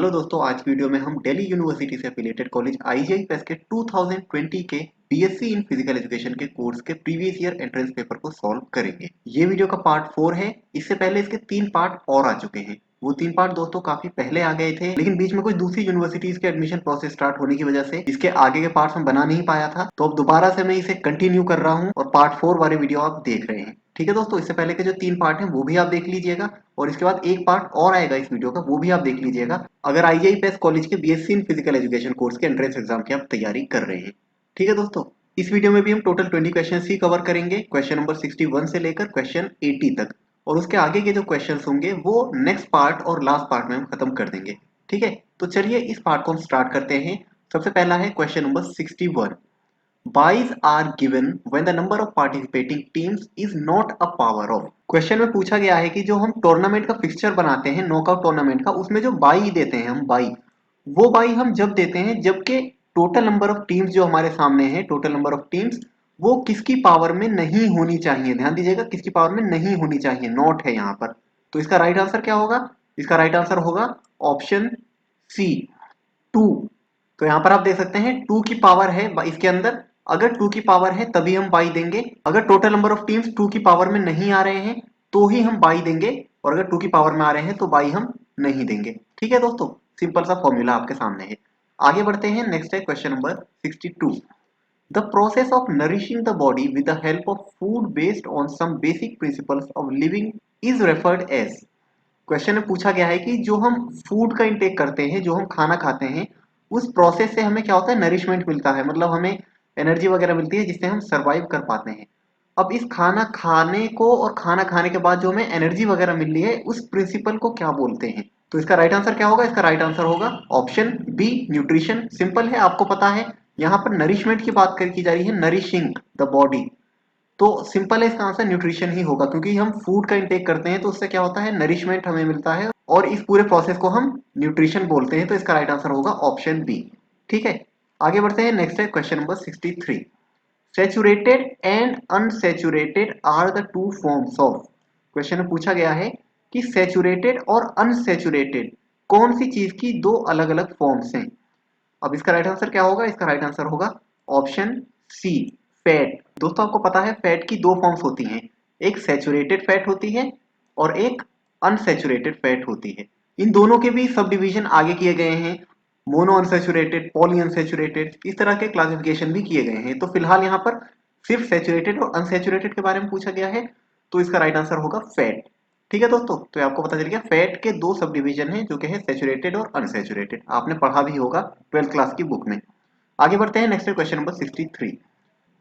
Hello दोस्तों, आज की वीडियो में हम दिल्ली यूनिवर्सिटी से एफिलिएटेड कॉलेज आईजीआईपीएस के 2020 के बीएससी इन फिजिकल एजुकेशन के कोर्स के प्रीवियस ईयर एंट्रेंस पेपर को सॉल्व करेंगे। ये वीडियो का पार्ट 4 है। इससे पहले इसके 3 पार्ट और आ चुके हैं। वो 3 पार्ट दोस्तों काफी पहले आ गए थे, लेकिन बीच में कुछ दूसरी यूनिवर्सिटीज के एडमिशन प्रोसेस स्टार्ट होने की वजह से इसके आगे के पार्ट्स हम बना नहीं पाया था। तो अब दोबारा से मैं इसे कंटिन्यू कर रहा हूँ और पार्ट 4 वाले वीडियो आप देख रहे हैं। ठीक है दोस्तों, इससे पहले के जो 3 पार्ट हैं वो भी आप देख लीजिएगा और इसके बाद एक पार्ट और आएगा इस वीडियो का, वो भी आप देख लीजिएगा अगर आईजीआईपीएस कॉलेज के BSc in physical education course के एंट्रेंस एग्जाम की आप तैयारी कर रहे हैं। ठीक है दोस्तों, इस वीडियो में भी हम टोटल 20 क्वेश्चन ही कवर करेंगे, क्वेश्चन नंबर 61 से लेकर क्वेश्चन 80 तक, और उसके आगे के जो क्वेश्चन होंगे वो नेक्स्ट पार्ट और लास्ट पार्ट में हम खत्म कर देंगे। ठीक है, तो चलिए इस पार्ट को हम स्टार्ट करते हैं। सबसे पहला है question number 61। Buys are given when the number of participating teams is not a power of। Question में पूछा गया है कि जो हम टूर्नामेंट का फिक्सचर बनाते हैं, नॉकआउट टूर्नामेंट का, उसमें जो बाई देते हैं हम बाई, वो बाई हम जब देते हैं जबकि टोटल नंबर ऑफ टीम्स जो हमारे सामने है, टोटल नंबर ऑफ टीम्स वो किसकी पावर में नहीं होनी चाहिए। ध्यान दीजिएगा, किसकी पावर में नहीं होनी चाहिए, नॉट है यहाँ पर। तो इसका राइट आंसर क्या होगा? इसका राइट आंसर होगा ऑप्शन सी, 2। तो यहाँ पर आप देख सकते हैं 2 की पावर है इसके अंदर। अगर 2 की पावर है तभी हम बाई देंगे। अगर टोटल नंबर ऑफ टीम्स 2 की पावर में नहीं आ रहे हैं तो ही हम बाई देंगे, और अगर 2 की पावर में आ रहे हैं तो बाई हम नहीं देंगे। ठीक है दोस्तों, सिंपल सा फॉर्मूला आपके सामने है। आगे बढ़ते हैं, नेक्स्ट है question number 62। The process of nourishing the body with the help of food based on some basic principles of living is referred as. Question में पूछा गया है कि जो हम फूड का इंटेक करते हैं, जो हम खाना खाते हैं, उस प्रोसेस से हमें क्या होता है, नरिशमेंट मिलता है, मतलब हमें एनर्जी वगैरह मिलती है जिससे हम सरवाइव कर पाते हैं। अब इस खाना खाने को और खाना खाने के बाद जो हमें एनर्जी वगैरह मिल रही है, उस प्रिंसिपल को क्या बोलते हैं? तो इसका राइट आंसर क्या होगा? इसका राइट आंसर होगा ऑप्शन बी, न्यूट्रिशन। सिंपल है, आपको पता है यहाँ पर नरिशमेंट की बात की जा रही है, नरिशिंग द बॉडी। तो सिंपल है, इसका आंसर न्यूट्रिशन ही होगा, क्योंकि हम फूड का इंटेक करते हैं तो उससे क्या होता है, नरिशमेंट हमें मिलता है, और इस पूरे प्रोसेस को हम न्यूट्रिशन बोलते हैं। तो इसका राइट आंसर होगा ऑप्शन बी। ठीक है, आगे बढ़ते हैं, नेक्स्ट है question number 63। Saturated and unsaturated are the two forms of. क्वेश्चन में पूछा गया है कि सैचुरेटेड और अनसैचुरेटेड कौन सी चीज की दो अलग अलग फॉर्म्स हैं। अब इसका राइट आंसर क्या होगा? इसका राइट आंसर होगा ऑप्शन सी, फैट। दोस्तों आपको पता है फैट की दो फॉर्म्स होती हैं, एक सैचुरेटेड फैट होती है और एक अनसैचुरेटेड फैट होती है। इन दोनों के भी सब डिवीजन आगे किए गए हैं, मोनो अनसैचुरेटेड, पॉली अनसैचुरेटेड, इस तरह के क्लासिफिकेशन भी किए गए हैं। तो फिलहाल यहाँ पर सिर्फ सैचुरेटेड और अनसैचुरेटेड के बारे में पूछा गया है, तो इसका राइट आंसर होगा फैट। ठीक है दोस्तों, तो ये आपको पता चल गया फैट के दो सब डिवीजन है, जो कि है सैचुरेटेड और अनसैचुरेटेड। आपने पढ़ा भी होगा 12th क्लास की बुक में। आगे बढ़ते हैं, next question number 63।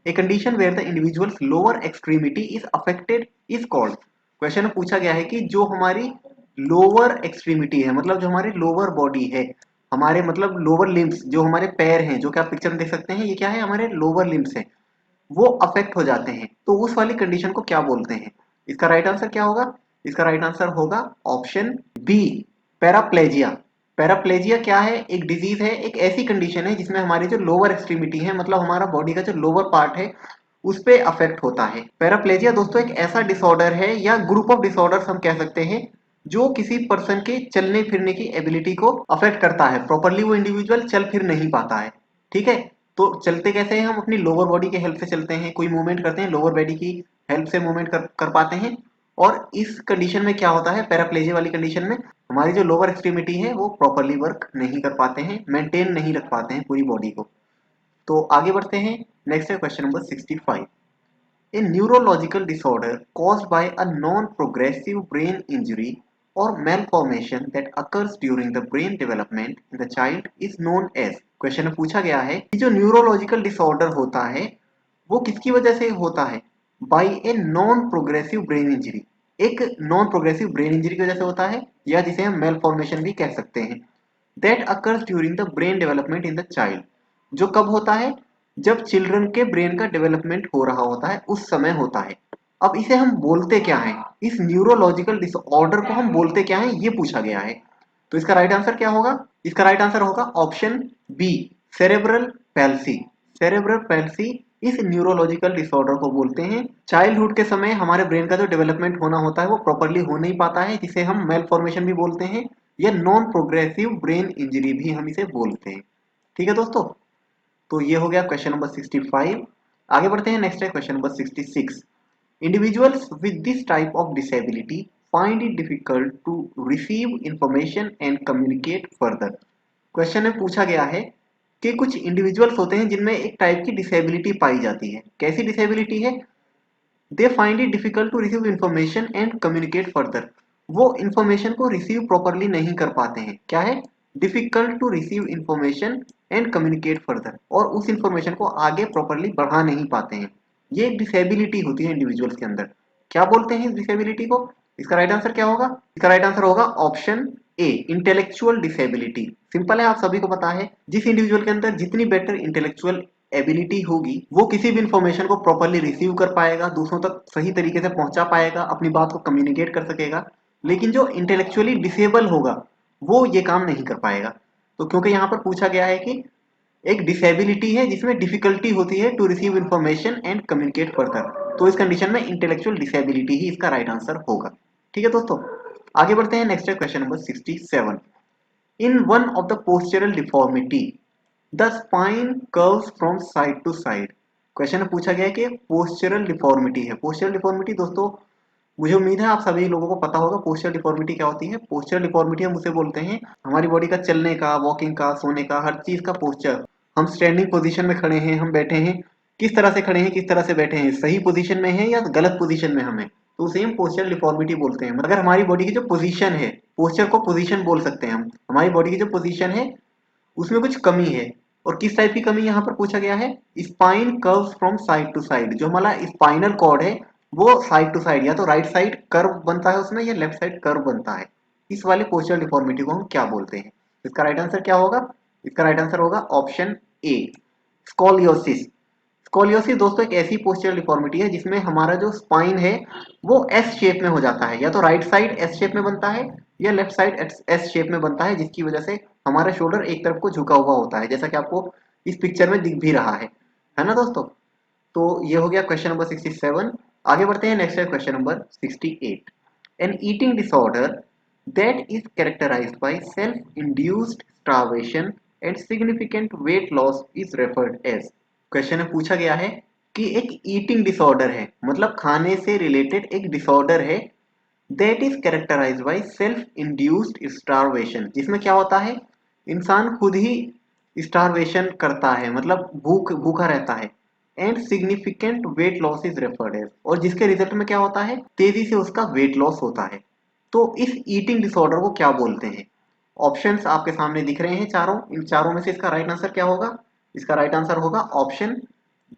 A condition where the individuals lower extremity is affected is called. क्वेश्चन में पूछा गया है कि जो हमारी लोअर एक्सट्रीमिटी है, मतलब जो हमारी लोअर बॉडी है, हमारे मतलब लोअर लिम्स, जो हमारे पैर हैं, जो कि आप पिक्चर में देख सकते हैं, ये क्या है, हमारे लोअर लिम्स है, वो अफेक्ट हो जाते हैं, तो उस वाली कंडीशन को क्या बोलते हैं? इसका राइट आंसर क्या होगा? इसका राइट आंसर होगा ऑप्शन बी, पैराप्लेजिया। पैराप्लेजिया क्या है? एक डिजीज है, एक ऐसी कंडीशन है जिसमें हमारी जो लोअर एक्सट्रीमिटी है, मतलब हमारा बॉडी का जो लोअर पार्ट है, उस पे अफेक्ट होता है। पैराप्लेजिया दोस्तों एक ऐसा डिसऑर्डर है या ग्रुप ऑफ डिसऑर्डर्स हम कह सकते हैं, जो किसी पर्सन के चलने फिरने की एबिलिटी को अफेक्ट करता है। प्रॉपरली वो इंडिविजुअल चल फिर नहीं पाता है। ठीक है, तो चलते कैसे हैं? हम अपनी लोअर बॉडी के हेल्प से चलते हैं, कोई मूवमेंट करते हैं लोअर बॉडी की हेल्प से मूवमेंट कर पाते हैं। और इस कंडीशन में क्या होता है, पैराप्लेजिया वाली कंडीशन में हमारी जो लोअर एक्सट्रीमिटी है वो प्रॉपरली वर्क नहीं कर पाते हैं, मेंटेन नहीं रख पाते हैं पूरी बॉडी को। तो आगे बढ़ते हैं, नेक्स्ट है question number 65। A neurological disorder caused by a non-progressive brain injury or malformation that occurs during the brain development in the child is known as। Question में पूछा गया है कि जो न्यूरोलॉजिकल डिसऑर्डर होता है वो किसकी वजह से होता है? By a non progressive brain injury. एक नॉन प्रोग्रेसिव ब्रेन इंजरी की वजह से होता है, या जिसे हम मेल फॉर्मेशन भी कह सकते हैं। That occurs during the brain development in the child. जो कब होता है? जब चिल्ड्रन के ब्रेन का डेवलपमेंट हो रहा होता है, उस समय होता है। अब इसे हम बोलते क्या है, इस न्यूरोलॉजिकल डिसऑर्डर को हम बोलते क्या है, ये पूछा गया है। तो इसका राइट आंसर क्या होगा? इसका राइट आंसर होगा option B, cerebral palsy. Cerebral palsy इस न्यूरोलॉजिकल डिसऑर्डर को बोलते हैं। चाइल्डहुड के समय हमारे ब्रेन का जो डेवलपमेंट होना होता है वो प्रॉपरली हो नहीं पाता है, जिसे हम मेल फॉर्मेशन भी बोलते हैं, या नॉन प्रोग्रेसिव ब्रेन इंजरी भी हम इसे बोलते हैं। ठीक है दोस्तों, तो ये हो गया क्वेश्चन नंबर 65। आगे बढ़ते हैं, नेक्स्ट है question number 66। Individuals with this type of disability find it difficult to receive information and communicate further. क्वेश्चन में पूछा गया है कि कुछ इंडिविजुअल्स होते हैं जिनमें एक टाइप की डिसेबिलिटी पाई जाती है। कैसी डिसेबिलिटी है? They find it difficult to receive information and communicate further. वो इंफॉर्मेशन को रिसीव प्रॉपरली नहीं कर पाते हैं। क्या है? Difficult to receive information and communicate further, और उस इंफॉर्मेशन को आगे प्रॉपरली बढ़ा नहीं पाते हैं। ये एक डिसेबिलिटी होती है इंडिविजुअल्स के अंदर। क्या बोलते हैं इस डिसेबिलिटी को? इसका राइट आंसर क्या होगा? इसका राइट आंसर होगा option A, intellectual disability. Simple है, आप सभी को पता है, जिस इंडिविजुअल के अंदर जितनी बेटर इंटेलेक्चुअल एबिलिटी होगी वो किसी भी इंफॉर्मेशन को प्रॉपरली रिसीव कर पाएगा, दूसरों तक सही तरीके से पहुंचा पाएगा, अपनी बात को कम्युनिकेट कर सकेगा। लेकिन जो इंटेलेक्चुअली डिसेबल होगा वो ये काम नहीं कर पाएगा। तो क्योंकि यहाँ पर पूछा गया है कि एक डिसेबिलिटी है जिसमें डिफिकल्टी होती है to receive information and communicate further, तो इस कंडीशन में इंटेलेक्चुअल डिसेबिलिटी ही इसका राइट आंसर होगा। ठीक है दोस्तों, आगे बढ़ते हैं, नेक्स्ट है question number 67। In one of the postural deformity the spine curves from side to side. क्वेश्चन में पूछा गया है कि पोस्चरल डिफॉर्मिटी है। पोस्चरल डिफॉर्मिटी दोस्तों, मुझे उम्मीद है आप सभी लोगों को पता होगा पोस्चरल डिफॉर्मिटी क्या होती है। पोस्चरल डिफॉर्मिटी हम उसे बोलते हैं हमारी बॉडी का चलने का, वॉकिंग का, सोने का, हर चीज का पोस्चर। हम स्टैंडिंग पोजीशन में खड़े हैं, हम बैठे हैं, किस तरह से खड़े हैं, किस तरह से बैठे हैं, सही पोजीशन में है या गलत पोजीशन में हमें, तो उसे हम पोस्चरल डिफॉर्मिटी बोलते हैं। अगर हमारी बॉडी की जो पोजीशन है, पोस्चर को पोजीशन बोल सकते हैं हम, हमारी बॉडी की जो पोजीशन है उसमें कुछ कमी है। और किस टाइप की कमी यहाँ पर पूछा गया है? Spine curves from side to side. जो हमारा स्पाइनल कॉर्ड है वो साइड टू साइड, या तो राइट साइड कर्व बनता है उसमें या लेफ्ट साइड कर्व बनता है। इस वाले पोस्चरल डिफॉर्मिटी को हम क्या बोलते हैं? इसका राइट आंसर क्या होगा? इसका राइट आंसर होगा ऑप्शन ए, स्कोलियोसिस। स्कोलियोसिस दोस्तों एक ऐसी पोस्चरल डिफॉर्मिटी है जिसमें हमारा जो स्पाइन है वो एस शेप में हो जाता है, या तो राइट साइड एस शेप में बनता है या लेफ्ट साइड एस शेप में बनता है, जिसकी वजह से हमारा शोल्डर एक तरफ को झुका हुआ होता है, जैसा कि आपको इस पिक्चर में दिख भी रहा है ना दोस्तों। तो ये हो गया क्वेश्चन नंबर 67। आगे बढ़ते हैं, नेक्स्ट है question number 68। An eating disorder that is characterized by self induced starvation and significant weight loss is referred as. Question में पूछा गया है कि एक ईटिंग डिसऑर्डर है, मतलब खाने से रिलेटेड एक डिसऑर्डर है, that is characterized by self induced starvation, जिसमें क्या होता है, इंसान खुद ही स्टार्वेशन करता है, मतलब भूखा रहता है, and significant weight loss is referred as, और जिसके रिजल्ट में क्या होता है, तेजी से उसका वेट लॉस होता है। तो इस ईटिंग डिसऑर्डर को क्या बोलते हैं? ऑप्शंस आपके सामने दिख रहे हैं चारों, इन चारों में से इसका राइट आंसर क्या होगा? इसका राइट आंसर होगा option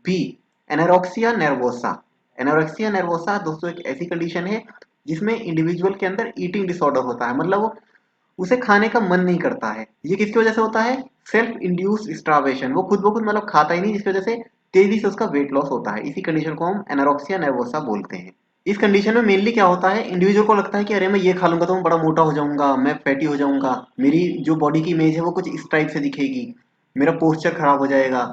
B, anorexia nervosa. Anorexia nervosa दोस्तों एक ऐसी कंडीशन है जिसमें इंडिविजुअल के अंदर ईटिंग डिसऑर्डर होता है, मतलब वो उसे खाने का मन नहीं करता है। ये किसकी वजह से होता है? सेल्फ इंड्यूस्ड स्टार्वेशन, वो खुद ब खुद मतलब खाता ही नहीं, जिसकी वजह से तेजी से उसका वेट लॉस होता है। इसी कंडीशन को हम एनोरेक्सिया नर्वोसा बोलते हैं। इस कंडीशन में मेनली क्या होता है, इंडिविजुअल को लगता है कि अरे मैं ये खा लूंगा तो मैं बड़ा मोटा हो जाऊंगा, मैं फैटी हो जाऊंगा, मेरी जो बॉडी की इमेज है वो कुछ इस टाइप से दिखेगी, मेरा पोस्चर खराब हो जाएगा।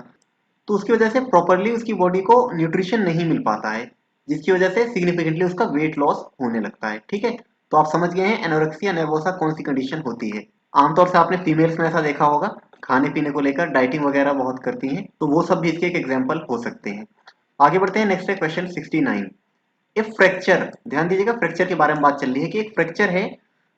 तो उसकी वजह से प्रॉपरली उसकी बॉडी को न्यूट्रिशन नहीं मिल पाता है, जिसकी वजह से सिग्निफिकेंटली उसका वेट लॉस होने लगता है। ठीक है, तो आप समझ गए हैं एनोरेक्सिया नर्वोसा कौन सी कंडीशन होती है। आमतौर से आपने फीमेल्स में ऐसा देखा होगा, खाने पीने को लेकर डाइटिंग वगैरह बहुत करती हैं, तो वो सब भी इसके एक एग्जाम्पल हो सकते हैं। आगे बढ़ते हैं, नेक्स्ट है क्वेश्चन 69। ए फ्रैक्चर, ध्यान दीजिएगा फ्रैक्चर के बारे में बात चल रही है कि एक फ्रैक्चर है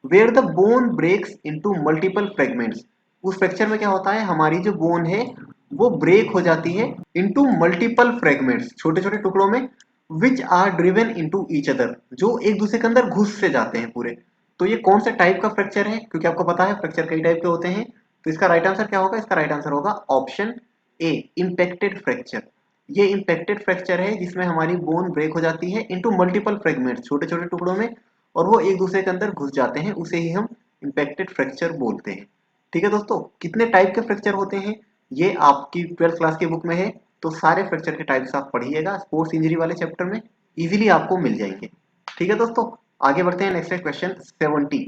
where the bone breaks into multiple fragments. उस फ्रैक्चर में क्या होता है, हमारी जो बोन है वो ब्रेक हो जाती है इनटू मल्टीपल फ्रेगमेंट्स, छोटे छोटे टुकड़ों में, which are driven into each other, जो एक दूसरे के अंदर घुस से जाते हैं पूरे। तो ये कौन सा टाइप का फ्रैक्चर है? क्योंकि आपको पता है फ्रैक्चर कई टाइप के होते हैं, तो इसका राइट आंसर क्या होगा? इसका राइट आंसर होगा ऑप्शन ए, इम्पैक्टेड फ्रैक्चर। ये इम्पैक्टेड फ्रैक्चर है जिसमें हमारी बोन ब्रेक हो जाती है इनटू मल्टीपल फ्रेगमेंट्स, छोटे छोटे टुकड़ों में, और वो एक दूसरे के अंदर घुस जाते हैं, उसे ही हम इम्पैक्टेड फ्रैक्चर बोलते हैं। ठीक है दोस्तों, कितने टाइप के फ्रैक्चर होते हैं ये आपकी 12th क्लास की बुक में है, तो सारे फ्रैक्चर के टाइप्स आप पढ़िएगा स्पोर्ट्स इंजरी वाले चैप्टर में, इजीली आपको मिल जाएंगे। ठीक है दोस्तों, आगे बढ़ते हैं, next question 70।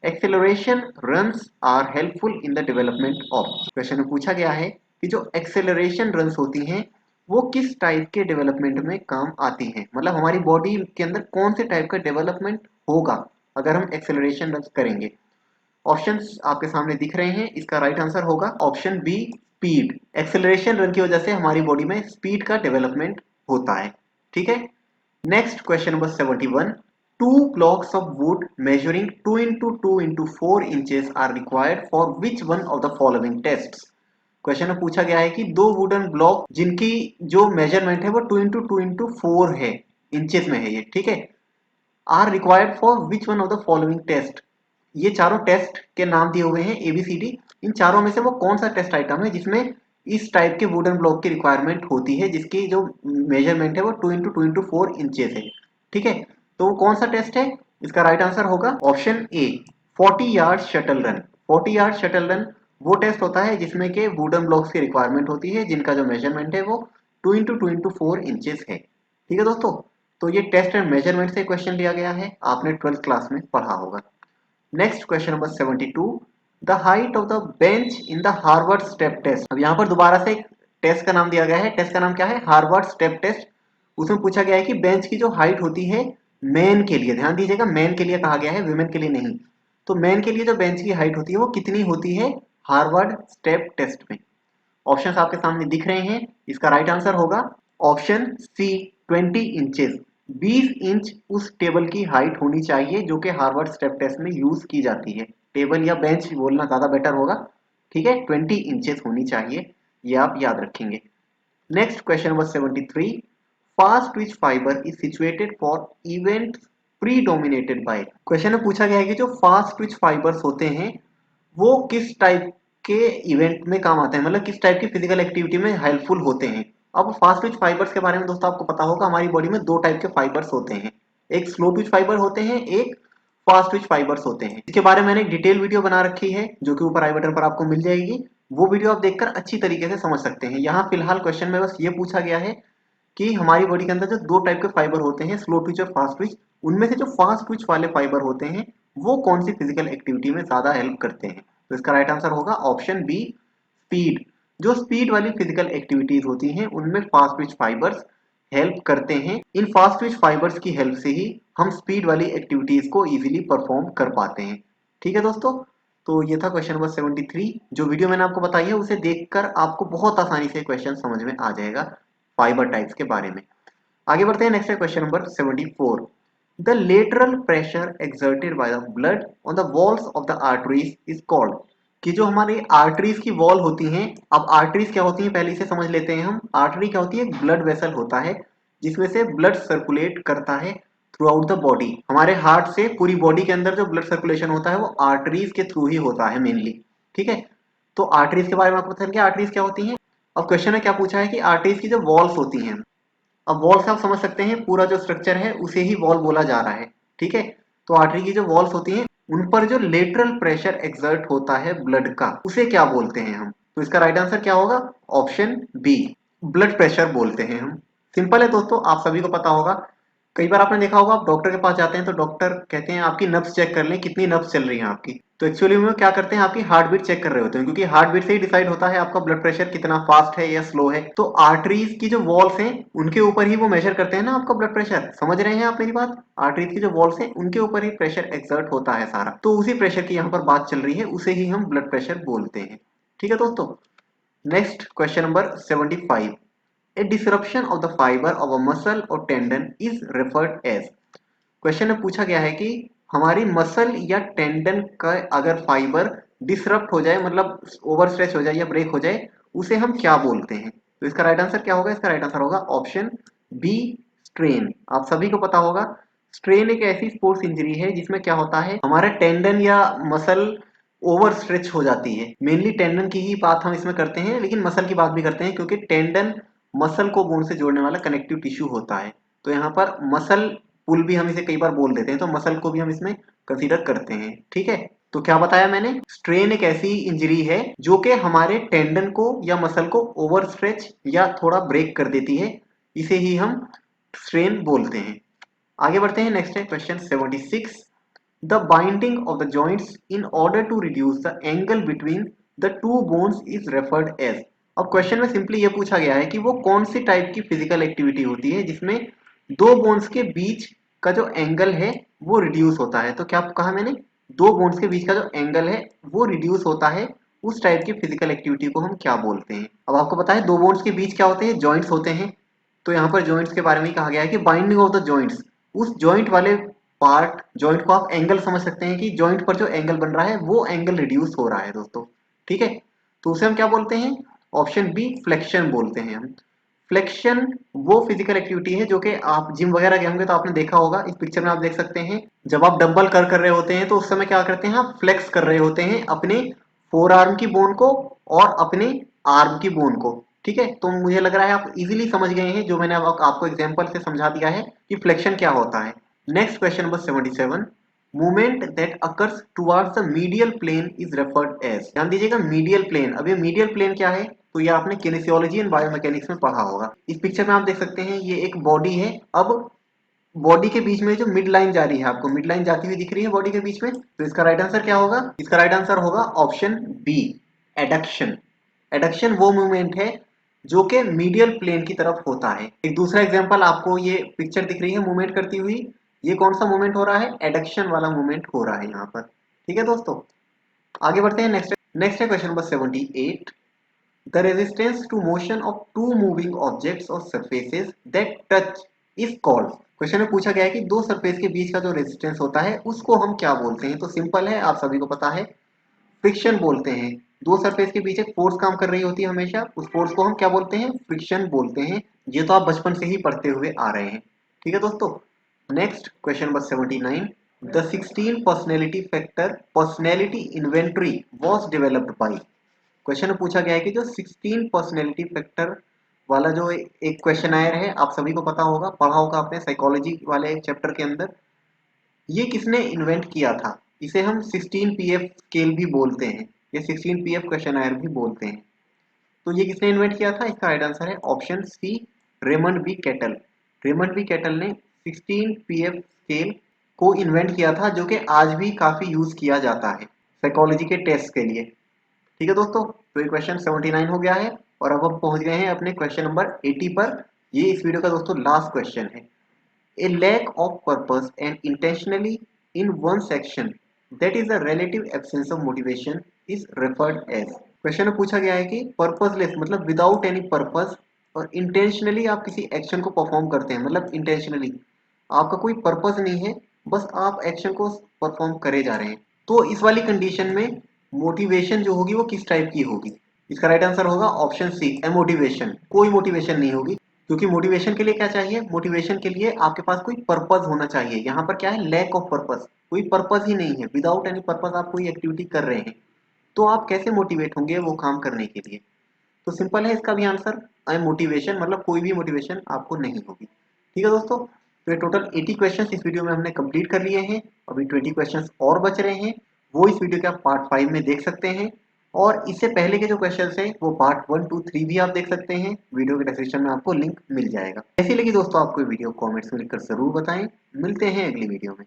Acceleration runs are helpful in the development of. क्वेश्चन में पूछा गया है कि जो एक्सेलरेशन रन्स होती हैं वो किस टाइप के डेवलपमेंट में काम आती हैं, मतलब हमारी बॉडी के अंदर कौन से टाइप का डेवलपमेंट होगा अगर हम एक्सेलरेशन रन्स करेंगे। ऑप्शंस आपके सामने दिख रहे हैं, इसका राइट आंसर होगा option B speed. Acceleration run की वजह से हमारी बॉडी में स्पीड का डेवलपमेंट होता है। ठीक है, next question number 71। Two blocks of wood measuring 2 into 2 into 4 inches are required for which one of the following tests? Question में पूछा गया है कि दो वुडन ब्लॉक जिनकी जो मेजरमेंट है वो 2 into 2 into 4 है, इंचेस में है ये, ठीक है, are required for which one of the following test. ये चारों टेस्ट के नाम दिए हुए हैं ABCD। इन चारों में से वो कौन सा टेस्ट आइटम है जिसमें इस टाइप के वुडन ब्लॉक की रिक्वायरमेंट होती है, जिसकी जो मेजरमेंट है वो 2 into 2 into 4 इंचेस है। ठीक है, तो वो कौन सा टेस्ट है? इसका राइट आंसर होगा option A 40 yard shuttle run. 40 yard shuttle run वो टेस्ट होता है जिसमें के वुडन ब्लॉक्स की रिक्वायरमेंट होती है जिनका जो मेजरमेंट है वो 2 into 2 into 4 इंचेस है। ठीक है दोस्तों, तो ये टेस्ट एंड मेजरमेंट से क्वेश्चन लिया गया है, आपने 12th क्लास में पढ़ा होगा। Next question number 72। The height of the bench in the Harvard step test. अब यहाँ पर दोबारा से एक टेस्ट का नाम दिया गया है। टेस्ट का नाम क्या है? Harvard step test. उसमें पूछा गया है कि बेंच की जो हाइट होती है मैन के लिए, ध्यान दीजिएगा मैन के लिए कहा गया है, वुमेन के लिए नहीं। तो मैन के लिए जो बेंच की हाइट होती है वो कितनी होती है हार्वर्ड स्टेप टेस्ट में? ऑप्शंस आपके सामने दिख रहे हैं, इसका राइट आंसर होगा ऑप्शन सी 20 इंचेस। 20 इंच उस टेबल की हाइट होनी चाहिए जो कि हार्वर्ड स्टेप टेस्ट में यूज की जाती है। टेबल या बेंच बोलना ज्यादा बेटर होगा। ठीक है, 20 इंचेस होनी चाहिए, ये आप याद रखेंगे। Next question number 73। Fast Twitch fibre is situated for event pre dominated by. Question में पूछा गया है कि जो फास्ट ट्विच फाइबर्स होते हैं वो किस टाइप के इवेंट में काम आते हैं, मतलब किस टाइप की फिजिकल एक्टिविटी में हेल्पफुल होते हैं। अब फास्ट ट्विच फाइबर्स के बारे में दोस्तों आपको पता होगा, हमारी बॉडी में दो टाइप के फाइबर्स होते हैं, एक स्लो ट्विच फाइबर होते हैं, एक फास्ट ट्विच फाइबर्स होते हैं। इसके बारे में मैंने एक डिटेल वीडियो बना रखी है जो कि ऊपर आई बटन पर आपको मिल जाएगी, वो वीडियो आप देखकर अच्छी तरीके से समझ सकते हैं। यहाँ फिलहाल क्वेश्चन में बस ये पूछा गया है कि हमारी बॉडी के अंदर जो दो टाइप के फाइबर होते हैं, स्लो ट्विच और फास्ट ट्विच, उनमें से जो फास्ट ट्विच वाले फाइबर होते हैं वो कौन सी फिजिकल एक्टिविटी में ज्यादा हेल्प करते हैं। तो इसका राइट आंसर होगा ऑप्शन बी स्पीड। जो स्पीड वाली फिजिकल एक्टिविटीज होती हैं उनमें फास्ट ट्विच फाइबर्स हेल्प करते हैं। इन फास्ट ट्विच फाइबर्स की हेल्प से ही हम स्पीड वाली एक्टिविटीज को इजीली परफॉर्म कर पाते हैं। ठीक है दोस्तों, तो ये था क्वेश्चन नंबर 73। जो वीडियो मैंने आपको बताई है उसे देखकर आपको बहुत आसानी से क्वेश्चन समझ में आ जाएगा फाइबर टाइप्स के बारे में। आगे बढ़ते हैं, नेक्स्ट है question number 74। The lateral pressure exerted by the blood on the walls of the arteries is called. कि जो हमारी आर्टरीज की वॉल होती हैं, अब आर्टरीज क्या होती हैं पहले इसे समझ लेते हैं हम। आर्टरी क्या होती है? एक ब्लड वेसल होता है जिसमें से ब्लड सर्कुलेट करता है थ्रू आउट द बॉडी। हमारे हार्ट से पूरी बॉडी के अंदर जो ब्लड सर्कुलेशन होता है वो आर्टरीज के थ्रू ही होता है मेनली। ठीक है, तो आर्टरीज के बारे में आपको पता है कि आर्टरीज क्या होती हैं। अब क्वेश्चन में क्या पूछा है कि आर्टरीज की जो वॉल्स होती हैं, अब वॉल से आप समझ सकते हैं पूरा जो स्ट्रक्चर है उसे ही वॉल बोला जा रहा है। ठीक है, तो आर्टरी की जो वॉल्स होती हैं उन पर जो लेटरल प्रेशर एक्सर्ट होता है ब्लड का उसे क्या बोलते हैं हम? तो इसका राइट आंसर क्या होगा? ऑप्शन बी ब्लड प्रेशर बोलते हैं हम। सिंपल है दोस्तों, आप सभी को पता होगा। कई बार आपने देखा होगा आप डॉक्टर के पास जाते हैं तो डॉक्टर कहते हैं आपकी नब्ज चेक कर लें, कितनी नब्ज चल रही है आपकी। तो एक्चुअली में क्या करते हैं, आपकी हार्ट बीट चेक कर रहे होते हैं, क्योंकि हार्ट बीट से ही डिसाइड होता है आपका ब्लड प्रेशर कितना फास्ट है या स्लो है। तो आर्टरीज की जो वॉल्स हैं उनके ऊपर ही वो मेजर करते हैं ना आपका ब्लड प्रेशर। समझ रहे हैं आप मेरी बात? आर्टरीज की जो वॉल्स हैं उनके ऊपर ही प्रेशर एक्सर्ट होता है सारा, तो उसी प्रेशर की यहाँ पर बात चल रही है, उसे ही हम ब्लड प्रेशर बोलते हैं। ठीक है दोस्तों, next question number 75। A disruption of the fiber of a muscle or tendon is referred as। Question में पूछा गया है कि हमारी मसल या टेंडन का अगर फाइबर डिसरप्ट हो जाए, मतलब ओवर स्ट्रेच हो जाए या ब्रेक हो जाए, उसे हम क्या बोलते हैं? तो इसका राइट आंसर क्या होगा? इसका राइट आंसर होगा ऑप्शन बी स्ट्रेन। आप सभी को पता होगा स्ट्रेन एक ऐसी स्पोर्ट्स इंजरी है जिसमें क्या होता है, हमारा टेंडन या मसल ओवर स्ट्रेच हो जाती है। मेनली टेंडन की ही बात हम इसमें करते हैं लेकिन मसल की बात भी करते हैं, क्योंकि टेंडन मसल को बोन से जोड़ने वाला कनेक्टिव टिश्यू होता है। तो यहाँ पर मसल पुल भी हम इसे कई बार बोल देते हैं, तो मसल को भी हम इसमें कंसीडर करते हैं। ठीक है, तो क्या बताया मैंने? स्ट्रेन एक ऐसी इंजरी है जो कि हमारे टेंडन को या मसल को ओवर स्ट्रेच या थोड़ा ब्रेक कर देती है, इसे ही हम स्ट्रेन बोलते हैं। आगे बढ़ते हैं, नेक्स्ट है question 76। The binding of the joints in order to reduce the angle between the two bones is referred as. अब क्वेश्चन में सिंपली ये पूछा गया है कि वो कौन सी टाइप की फिजिकल एक्टिविटी होती है जिसमें दो बोन्स के बीच का जो एंगल है वो रिड्यूस होता है। तो क्या कहा मैंने? दो बोन्स के बीच का जो एंगल है वो रिड्यूस होता है, उस टाइप की फिजिकल एक्टिविटी को हम क्या बोलते हैं। अब आपको पता है दो बोन्स के बीच क्या होते हैं, जॉइंट्स होते हैं। तो यहाँ पर जॉइंट्स के बारे में कहा गया है कि बाइंडिंग ऑफ द जॉइंट्स, उस जॉइंट वाले पार्ट, जॉइंट को आप एंगल समझ सकते हैं कि जॉइंट पर जो एंगल बन रहा है वो एंगल रिड्यूस हो रहा है दोस्तों। ठीक है, तो उसे हम क्या बोलते हैं, ऑप्शन बी फ्लेक्शन बोलते हैं हम। फ्लेक्शन वो फिजिकल एक्टिविटी है जो कि आप जिम वगैरह गए होंगे तो आपने देखा होगा, इस पिक्चर में आप देख सकते हैं जब आप डंबल कर रहे होते हैं तो उस समय क्या करते हैं, आप फ्लेक्स कर रहे होते हैं अपने फोर आर्म की बोन को और अपने आर्म की बोन को। ठीक है, तो मुझे लग रहा है आप इजीली समझ गए हैं जो मैंने अब आपको एग्जांपल से समझा दिया है कि फ्लेक्शन क्या होता है। Next question number 77, movement that occurs towards the medial plane is referred as. ध्यान दीजिएगा मीडियल प्लेन, अब ये मीडियल प्लेन क्या है, तो ये आपने किनेसियोलॉजी एंड बायोमैकेनिक्स में पढ़ा होगा। इस पिक्चर में आप देख सकते हैं ये एक बॉडी है। अब बॉडी के बीच में जो मिड लाइन जा रही है, आपको मिड लाइन जाती हुई दिख रही है बॉडी के बीच में, तो इसका राइट आंसर क्या होगा, इसका राइट आंसर होगा ऑप्शन बी, एडक्शन। एडक्शन वो मूवमेंट है जो कि मीडियल प्लेन की तरफ होता है। एक दूसरा एग्जांपल, आपको ये पिक्चर दिख रही है मूवमेंट करती हुई, ये कौन सा मूवमेंट हो रहा है, एडक्शन वाला मूवमेंट हो रहा है यहाँ पर। ठीक है दोस्तों, आगे बढ़ते हैं। नेक्स्ट नेक्स्ट है question number 78, the resistance to motion of two moving objects or surfaces that touch is called। Question में पूछा गया है कि दो सरफेस के बीच का जो रेजिस्टेंस होता है उसको हम क्या बोलते हैं। तो सिंपल है, आप सभी को पता है, फ्रिक्शन बोलते हैं। दो सरफेस के बीच एक फोर्स काम कर रही होती है हमेशा, उस फोर्स को हम क्या बोलते हैं, फ्रिक्शन बोलते हैं। ये तो आप बचपन से ही पढ़ते हुए आ रहे हैं। ठीक है दोस्तों, next question number 79, the 16 personality factor personality inventory was developed by. Question में पूछा गया है कि जो 16 पर्सनैलिटी फैक्टर वाला जो एक क्वेश्चन आयर है, आप सभी को पता होगा, पढ़ा होगा आपने साइकोलॉजी वाले चैप्टर के अंदर, ये किसने इन्वेंट किया था। इसे हम 16 पीएफ स्केल भी बोलते हैं, ये 16 पीएफ क्वेश्चन आयर भी बोलते हैं। तो ये किसने इन्वेंट किया था, इसका राइट आंसर है option C, Raymond B Cattell. Raymond B Cattell ने 16 पीएफ स्केल को इन्वेंट किया था, जो कि आज भी काफी यूज किया जाता है साइकोलॉजी के टेस्ट के लिए। ठीक है दोस्तों, तो ये क्वेश्चन 79 हो गया है और अब हम पहुंच गए हैं अपने क्वेश्चन नंबर 80 पर। ये इस वीडियो का दोस्तों लास्ट क्वेश्चन है। A lack of purpose and intentionally in one section that is a relative absence of motivation is referred as. Question में पूछा गया है कि पर्पसलेस मतलब विदाउट एनी पर्पस, और इंटेंशनली आप किसी एक्शन को परफॉर्म करते हैं, मतलब इंटेंशनली आपका कोई पर्पस नहीं है, बस आप एक्शन को परफॉर्म करे जा रहे हैं। तो इस वाली कंडीशन में मोटिवेशन जो होगी वो किस टाइप की होगी। इसका राइट आंसर होगा ऑप्शन सी, एमोटिवेशन। कोई मोटिवेशन नहीं होगी, क्योंकि मोटिवेशन के लिए क्या चाहिए, मोटिवेशन के लिए आपके पास कोई पर्पस होना चाहिए। यहाँ पर क्या है, लैक ऑफ पर्पस, कोई पर्पस ही नहीं है, विदाउट एनी पर्पस आप कोई एक्टिविटी कर रहे हैं, तो आप कैसे मोटिवेट होंगे वो काम करने के लिए। तो सिंपल है इसका भी आंसर, मोटिवेशन मतलब कोई भी मोटिवेशन आपको नहीं होगी। ठीक है दोस्तों, तो ये टोटल 80 क्वेश्चंस इस वीडियो में हमने कंप्लीट कर लिए हैं। अभी 20 क्वेश्चंस और बच रहे हैं, वो इस वीडियो के आप पार्ट 5 में देख सकते हैं। और इससे पहले के जो क्वेश्चंस हैं वो पार्ट 1, 2, 3 भी आप देख सकते हैं, वीडियो के डिस्क्रिप्शन में आपको लिंक मिल जाएगा। ऐसी लगी दोस्तों आपको वीडियो, कॉमेंट्स में लिखकर जरूर बताएं। मिलते हैं अगली वीडियो में।